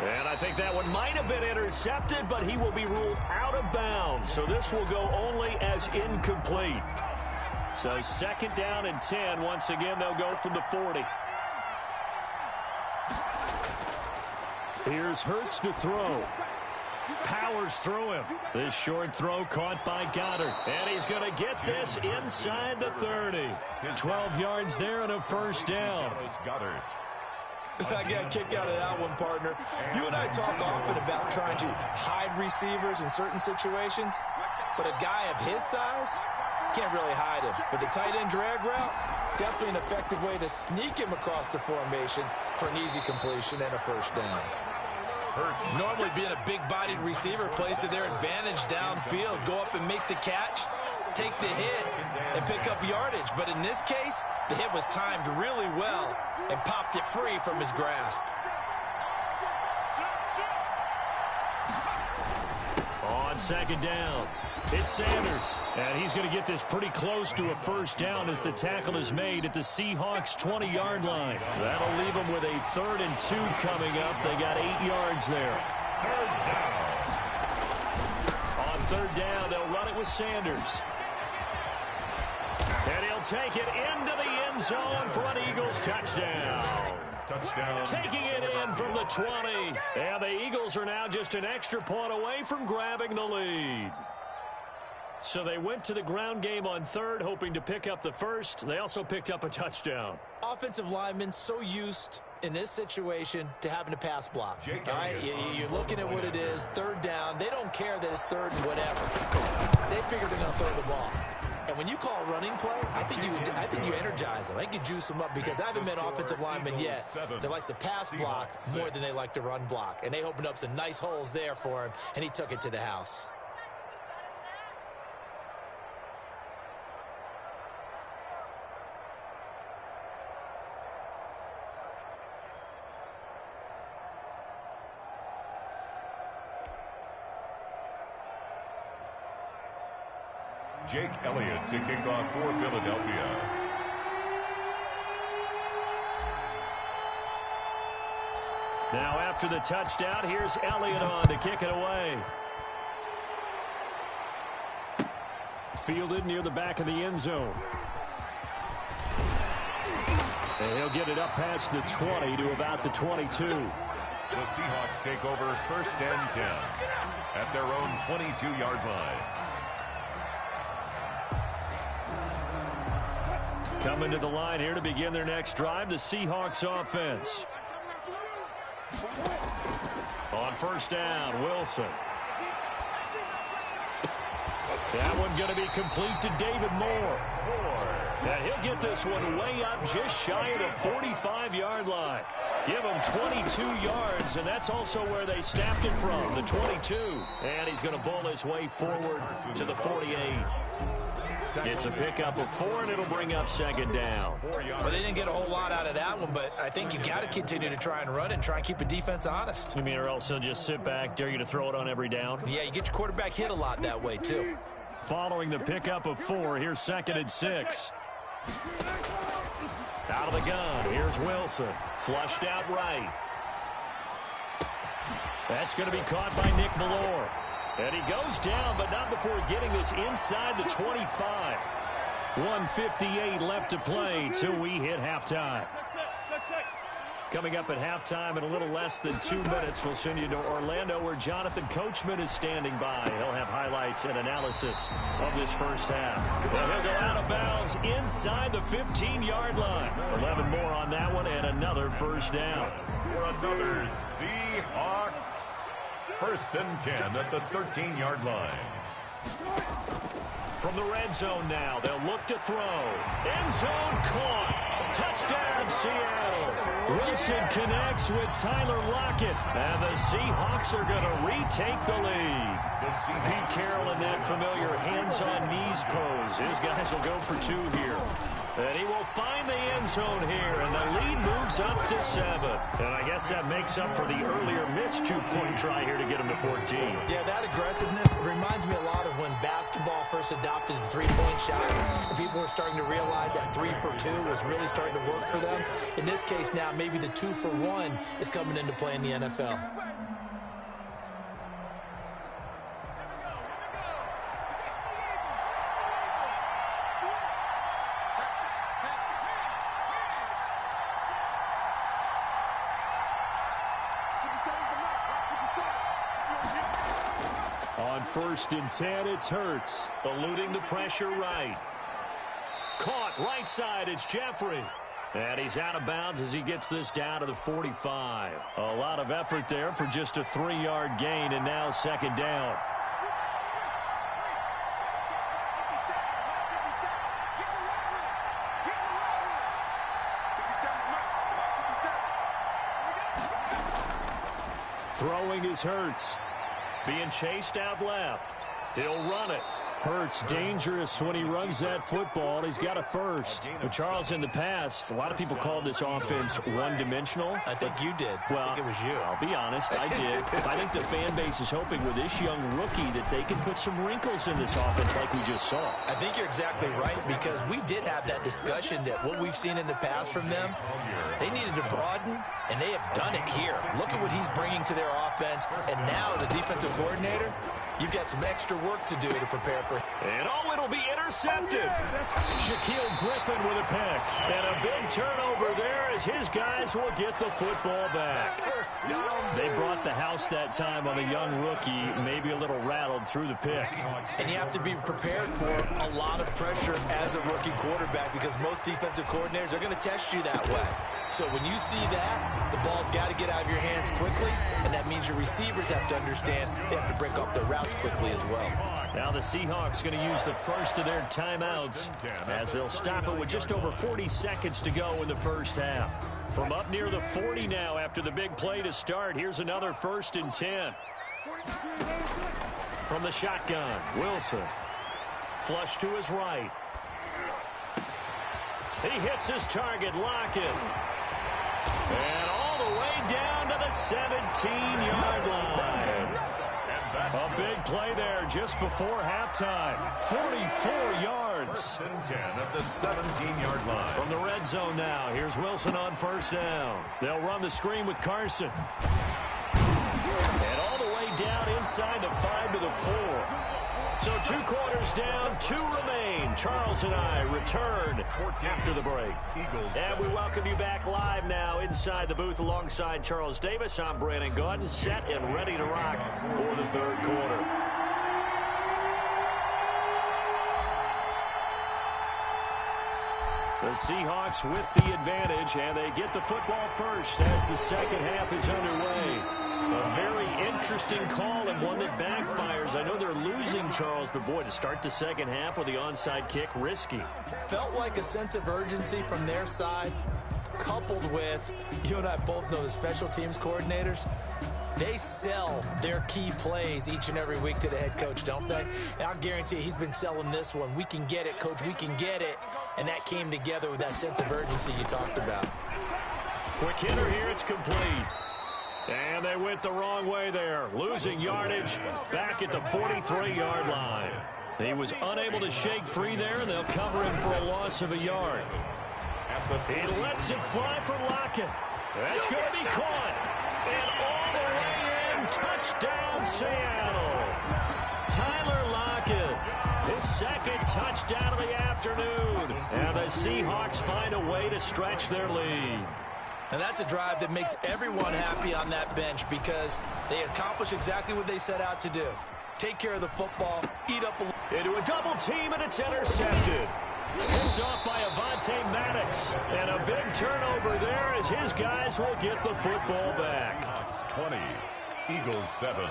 And I think that one might have been intercepted, but he will be ruled out of bounds. So this will go only as incomplete. So 2nd down and 10. Once again, they'll go from the 40. Here's Hurts to throw. Powers through him. This short throw caught by Goddard. And he's going to get this inside the 30. 12 yards there and a 1st down. Goddard. I got a kick out of that one, partner. You and I talk often about trying to hide receivers in certain situations, but a guy of his size can't really hide him. But the tight end drag route, definitely an effective way to sneak him across the formation for an easy completion and a 1st down. Normally being a big-bodied receiver plays to their advantage downfield. Go up and make the catch, take the hit, and pick up yardage. But in this case, the hit was timed really well and popped it free from his grasp. On 2nd down, it's Sanders. And he's going to get this pretty close to a 1st down as the tackle is made at the Seahawks' 20-yard line. That'll leave them with a 3rd and 2 coming up. They got 8 yards there. 3rd down. On 3rd down, they'll run it with Sanders. And he'll take it into the end zone for an Eagles touchdown. Touchdown. Taking it in from the 20. And the Eagles are now just an extra point away from grabbing the lead. So they went to the ground game on third, hoping to pick up the first. They also picked up a touchdown. Offensive linemen so used in this situation to having to pass block. All right, you're looking at what it is, third down. They don't care that it's third and whatever. They figure they're going to throw the ball. And when you call a running play, I think you energize them. I think you juice them up, because I haven't met offensive linemen yet that likes to pass block more than they like to run block. And they opened up some nice holes there for him, and he took it to the house. Jake Elliott to kick off for Philadelphia. Now after the touchdown, here's Elliott on to kick it away. Fielded near the back of the end zone. And he'll get it up past the 20 to about the 22. The Seahawks take over 1st and 10 at their own 22-yard line. Coming to the line here to begin their next drive, the Seahawks offense. On 1st down, Wilson. That one going to be complete to David Moore. And he'll get this one way up just shy of the 45-yard line. Give him 22 yards, and that's also where they snapped it from, the 22. And he's going to bowl his way forward to the 48. It's a pickup of 4, and it'll bring up 2nd down. Well, they didn't get a whole lot out of that one, but I think you got to continue to try and run and try and keep the defense honest. You mean, or else they'll just sit back, dare you to throw it on every down? Yeah, you get your quarterback hit a lot that way, too. Following the pickup of 4, here's 2nd and 6. Out of the gun, here's Wilson. Flushed out right. That's going to be caught by Nick Ballore. And he goes down, but not before getting this inside the 25. 1:58 left to play till we hit halftime. Coming up at halftime in a little less than 2 minutes, we'll send you to Orlando, where Jonathan Coachman is standing by. He'll have highlights and analysis of this first half. Well, he'll go out of bounds inside the 15-yard line. 11 more on that one, and another first down. For another Seahawks 1st and 10 at the 13-yard line. From the red zone now, they'll look to throw. End zone caught. Touchdown, Seattle. Wilson connects with Tyler Lockett. And the Seahawks are going to retake the lead. Pete Carroll in that familiar hands-on-knees pose. His guys will go for 2 here. And he will find the end zone here, and the lead moves up to 7. And I guess that makes up for the earlier missed 2-point try here to get him to 14. Yeah, that aggressiveness reminds me a lot of when basketball first adopted the three-point shot. And people were starting to realize that 3 for 2 was really starting to work for them. In this case now, maybe the 2 for 1 is coming into play in the NFL. On 1st and 10, it's Hurts, eluding the pressure right. Caught right side, it's Jeffrey. And he's out of bounds as he gets this down to the 45. A lot of effort there for just a 3-yard gain, and now 2nd down. Throwing is Hurts. Being chased out left. He'll run it. Hurts dangerous when he runs that football. He's got a first. But Charles, in the past, a lot of people called this offense one-dimensional. I think you did. Well, I think it was you. I'll be honest, I did. I think the fan base is hoping with this young rookie that they can put some wrinkles in this offense like we just saw. I think you're exactly right, because we did have that discussion that what we've seen in the past from them, they needed to broaden, and they have done it here. Look at what he's bringing to their offense, and now as a defensive coordinator, you've got some extra work to do to prepare for him. And it'll be intercepted. Shaquille Griffin with a pick. And a big turnover there as his guys will get the football back. They brought the house that time on the young rookie, maybe a little rattled field through the pick. And you have to be prepared for a lot of pressure as a rookie quarterback because most defensive coordinators are going to test you that way. So when you see that, the ball's got to get out of your hands quickly, and that means your receivers have to understand they have to break off their routes quickly as well. Now the Seahawks going to use the first of their timeouts as they'll stop it with just over 40 seconds to go in the first half. From up near the 40 now after the big play to start, here's another 1st and 10. From the shotgun, Wilson. Flush to his right. He hits his target, Lockett. And all the way down to the 17-yard line. A big play there just before halftime. 44 yards. 1st and 10 at the 17-yard line. From the red zone now, here's Wilson on 1st down. They'll run the screen with Carson. And all the way down inside the 5 to the 4. So 2 quarters down, 2 remain. Charles and I return after the break. And we welcome you back live now inside the booth alongside Charles Davis. I'm Brandon Gaudin, set and ready to rock for the 3rd quarter. The Seahawks with the advantage, and they get the football first as the second half is underway. A very interesting call and one that backfires. I know they're losing, Charles, but boy, to start the second half with the onside kick, risky. Felt like a sense of urgency from their side, coupled with, you and I both know the special teams coordinators, they sell their key plays each and every week to the head coach, don't they? And I'll guarantee he's been selling this one. We can get it, coach, we can get it. And that came together with that sense of urgency you talked about. Quick hitter here, it's complete. And they went the wrong way there, losing yardage back at the 43-yard line. He was unable to shake free there, and they'll cover him for a loss of a yard. He lets it fly for Lockett. That's going to be caught. And all the way in, touchdown Seattle. Tyler Lockett, his 2nd touchdown of the afternoon. And the Seahawks find a way to stretch their lead. And that's a drive that makes everyone happy on that bench because they accomplish exactly what they set out to do. Take care of the football, eat up into a double team, and it's intercepted. Picked off by Avonte Maddox. And a big turnover there as his guys will get the football back. 20, Eagles 7.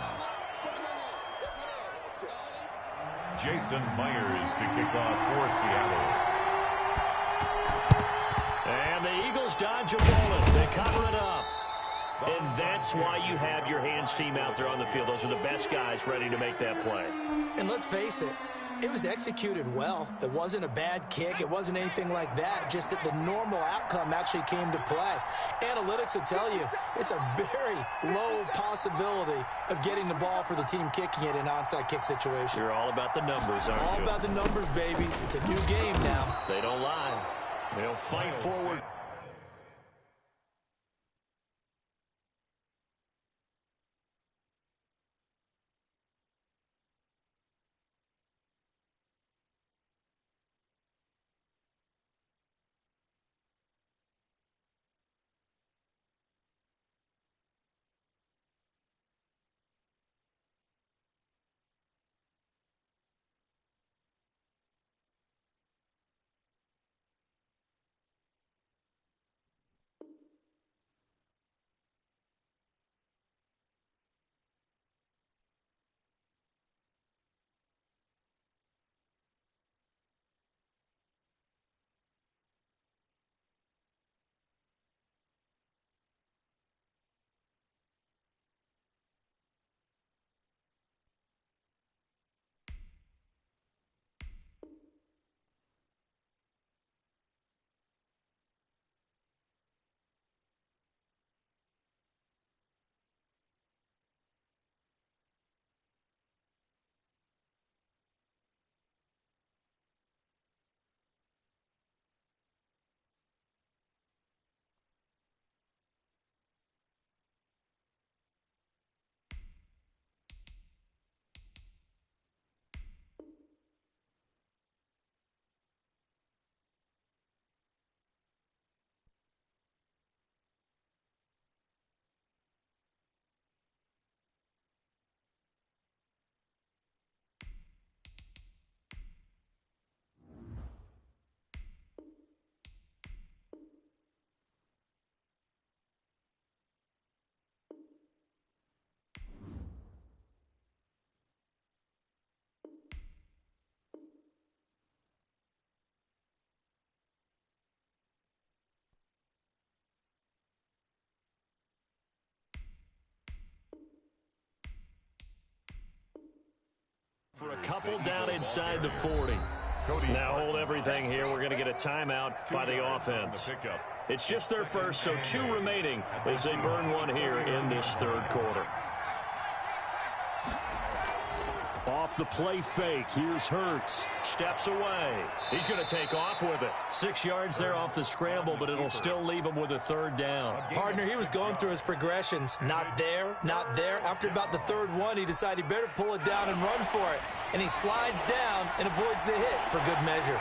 Jason Myers to kick off for Seattle. And the Eagles dodge a bullet. They cover it up. And that's why you have your hands team out there on the field. Those are the best guys ready to make that play. And let's face it, it was executed well. It wasn't a bad kick. It wasn't anything like that. Just that the normal outcome actually came to play. Analytics will tell you it's a very low possibility of getting the ball for the team kicking it in an onside kick situation. You're all about the numbers, aren't you? All about the numbers, baby. It's a new game now. They don't lie. They'll fight forward. couple down inside the 40. Now hold everything here. We're going to get a timeout by the offense. It's just their first, so 2 remaining as they burn one here in this third quarter. Off the play fake. Here's Hurts. Steps away. He's going to take off with it. 6 yards there off the scramble, but it'll still leave him with a third down. Partner, he was going through his progressions. Not there, not there. After about the third one, he decided he better pull it down and run for it. And he slides down and avoids the hit for good measure.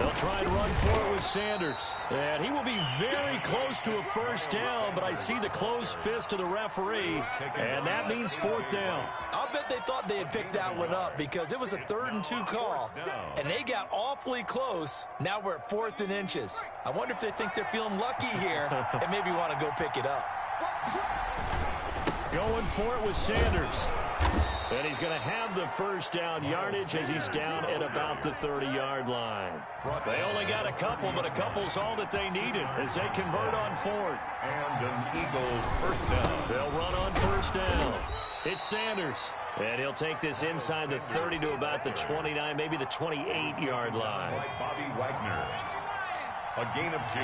They'll try and run for it with Sanders. And he will be very close to a first down, but I see the closed fist of the referee, and that means 4th down. I'll bet they thought they had picked that one up because it was a 3rd and 2 call, and they got awfully close. Now we're at 4th and inches. I wonder if they think they're feeling lucky here and maybe want to go pick it up. Going for it with Sanders. And he's going to have the first down yardage as he's down at about the 30-yard line. They only got a couple, but a couple's all that they needed as they convert on 4th. And an Eagle first down. They'll run on first down. It's Sanders. And he'll take this inside the 30 to about the 29, maybe the 28-yard line. By Bobby Wagner. A gain of 2.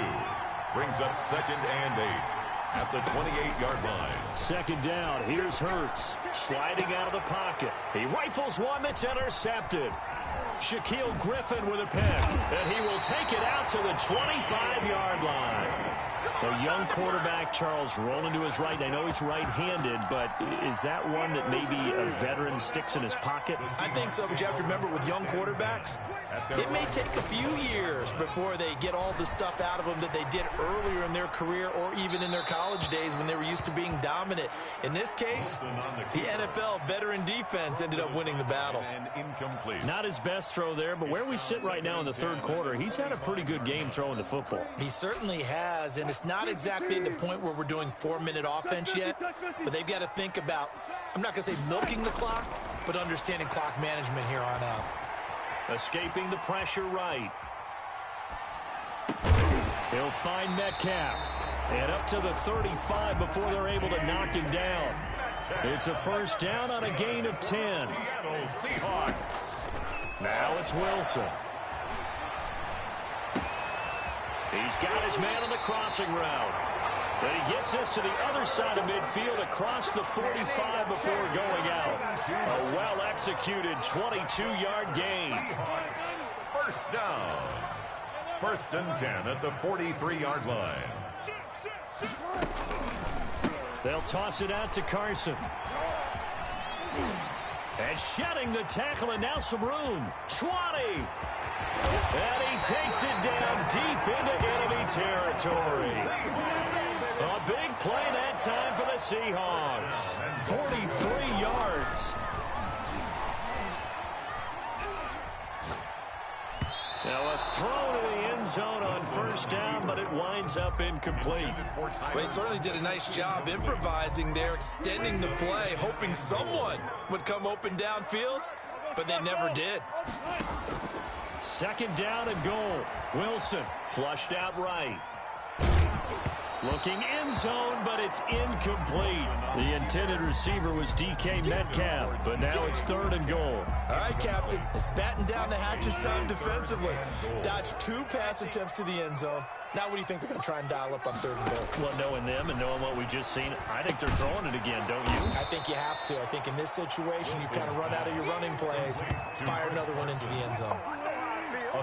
Brings up 2nd and 8. At the 28-yard line. 2nd down. Here's Hurts. Sliding out of the pocket. He rifles one that's intercepted. Shaquille Griffin with a pick. And he will take it out to the 25-yard line. A young quarterback, Charles, rolling to his right. I know he's right-handed, but is that one that maybe a veteran sticks in his pocket? I think so, but you have to remember with young quarterbacks, it may take a few years before they get all the stuff out of them that they did earlier in their career or even in their college days when they were used to being dominant. In this case, the NFL veteran defense ended up winning the battle. Not his best throw there, but where we sit right now in the third quarter, he's had a pretty good game throwing the football. He certainly has, and it's not exactly at the point where we're doing 4-minute offense yet, but they've got to think about, I'm not going to say milking the clock, but understanding clock management here on out. Escaping the pressure right. He'll find Metcalf. And up to the 35 before they're able to knock him down. It's a first down on a gain of 10. Seattle Seahawks. Now it's Wilson. He's got his man on the crossing route. But he gets this to the other side of midfield across the 45 before going out. A well-executed 22-yard gain. First down. 1st and 10 at the 43-yard line. They'll toss it out to Carson. And shedding the tackle, and now some room. 20. And he takes it down deep into enemy territory. A big play that time for the Seahawks. 43 yards. Now a throw to the end zone on first down, but it winds up incomplete. Well, they certainly did a nice job improvising there, extending the play, hoping someone would come open downfield, but they never did. 2nd down and goal. Wilson flushed out right. Looking end zone, but it's incomplete. The intended receiver was DK Metcalf, but now it's 3rd and goal. All right, Captain. It's batten down the hatches time defensively. Dodged 2 pass attempts to the end zone. Now what do you think they're going to try and dial up on 3rd and goal? Well, knowing them and knowing what we just seen, I think they're throwing it again, don't you? I think you have to. I think in this situation, you kind of run out of your running plays, fire another one into the end zone.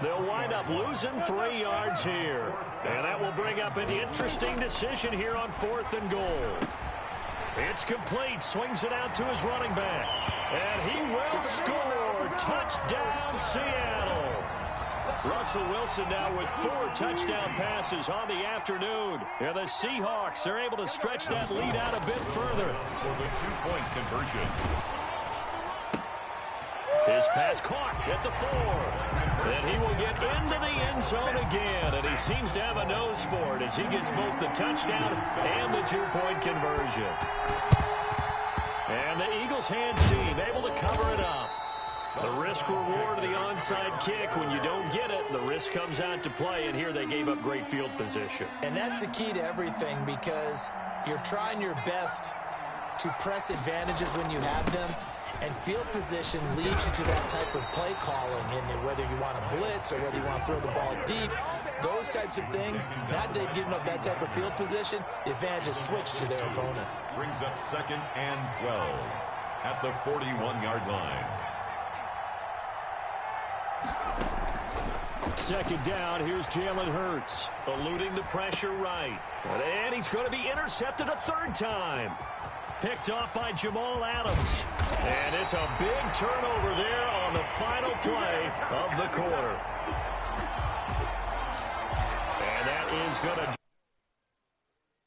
They'll wind up losing 3 yards here. And that will bring up an interesting decision here on 4th and goal. It's complete. Swings it out to his running back. And he will score. Touchdown, Seattle. Russell Wilson now with 4 touchdown passes on the afternoon. And the Seahawks are able to stretch that lead out a bit further. For the 2-point conversion. His pass caught at the 4. And he will get into the end zone again. And he seems to have a nose for it as he gets both the touchdown and the 2-point conversion. And the Eagles hands team able to cover it up. The risk reward of the onside kick. When you don't get it, the risk comes out to play. And here they gave up great field position. And that's the key to everything, because you're trying your best to press advantages when you have them. And field position leads you to that type of play calling, and whether you want to blitz or whether you want to throw the ball deep, those types of things. Now that they've given up that type of field position, the advantage is switched to their opponent. Brings up 2nd and 12 at the 41-yard line. 2nd down, here's Jalen Hurts. Eluding the pressure right. And he's going to be intercepted a 3rd time. Picked off by Jamal Adams. And it's a big turnover there on the final play of the quarter. And that is going to